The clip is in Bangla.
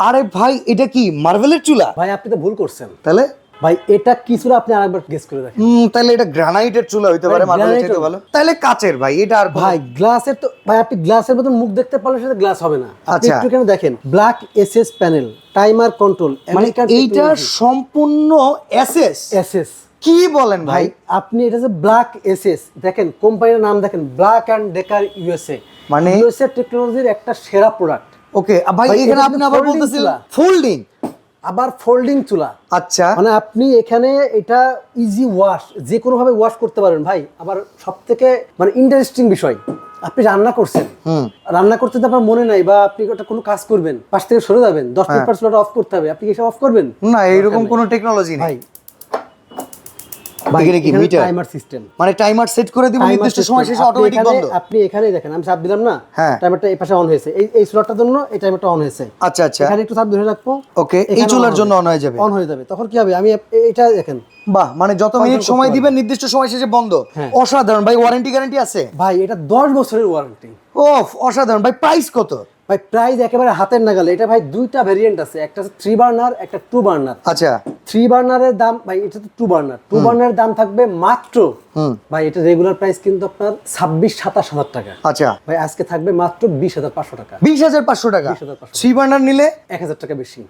আরে ভাই এটা কি মার্বেলের চুলা? ভাই আপনি তো ভুল করছেন। তাহলে ভাই এটা কি চুলা আপনি আরেকবার গেস করে দেখেন। তাহলে এটা গ্রানাইটের চুলা হইতে পারে, মার্বেলের থেকে ভালো। তাহলে কাচের ভাই, এটা আর ভাই গ্লাসের তো ভাই আপনি গ্লাসের মতন মুখ দেখতে পারলে সেটা গ্লাস হবে না। আপনি আচ্ছা। একটু কেন দেখেন black SS panel, timer control, মানে এইটা সম্পূর্ণ এসএস। এসএস কি বলেন ভাই? ভাই আপনি এটা যে ব্ল্যাক এসএস দেখেন, কোম্পানির নাম দেখেন ব্ল্যাক এন্ড ডেকার ইউএসএ, মানে ইউএসএ টেকনোলজির একটা সেরা প্রোডাক্ট। ওকে ভাই, ভাই, এখানে এটা আপনি কিন্তু আবার folding বলতেছিলেন চুলা। ফোল্ডিং। আবার ফোল্ডিং চুলা, আচ্ছা মানে আপনি এখানে এটা ইজি ওয়াশ, যে কোনো ভাবে ওয়াশ করতে পারেন ভাই। আবার সবথেকে মানে ইন্টারেস্টিং বিষয়, আপনি রান্না করছেন, রান্না করতে তো আপনার মনে নাই বা আপনি ওটা কোনো কাজ করবেন, পাশ থেকে সরে যাবেন, 10 মিনিট পর চুলাটা অফ করতে হবে, আপনি কি এসব অফ করবেন? না, এইরকম কোনো টেকনোলজি নেই ভাই ভাই এখানে কি এখানে মিটার? টাইমার সিস্টেম, মানে টাইমার সেট করে দিব, নির্দিষ্ট সময় শেষে অটোমেটিক বন্ধ। আপনি এখানে দেখেন আমি চাপ দিলাম না, হ্যাঁ। টাইমারটা এই পাশে অন হয়েছে, এই স্লটটার জন্য এই টাইমারটা অন হয়েছে। আচ্ছা আচ্ছা, এখানে একটু চাপ ধরে রাখবো, ওকে, এই চুলার জন্য অন হয়ে যাবে। অন হয়ে যাবে। তখন কি হবে, আমি এটা দেখেন বাহ, মানে যত মিনিট সময় দিবেন নির্দিষ্ট সময় শেষে বন্ধ। হ্যাঁ। অসাধারণ ভাই। ওয়ারেন্টি গ্যারান্টি আছে? ভাই এটা 10 বছরের ওয়ারেন্টি। ওফ, অসাধারণ ভাই। প্রাইস কত? ভাই প্রাইস একেবারে হাতের নাগালে। এটা ভাই দুইটা ভেরিয়েন্ট আছে, একটা হচ্ছে 3 বার্নার, একটা 2 বার্নার। আচ্ছা 3 বার্নারের দাম ভাই, এটা তো 2 বার্নার, 2 বার্নারের দাম থাকবে মাত্র ভাই, এটা রেগুলার প্রাইস কিন্তু আপনার 26-27 হাজার টাকা। আচ্ছা, ভাই আজকে থাকবে মাত্র 20,500 টাকা। 20,500 টাকা। 20,500 3 বার্নার নিলে 1,000 টাকা বেশি।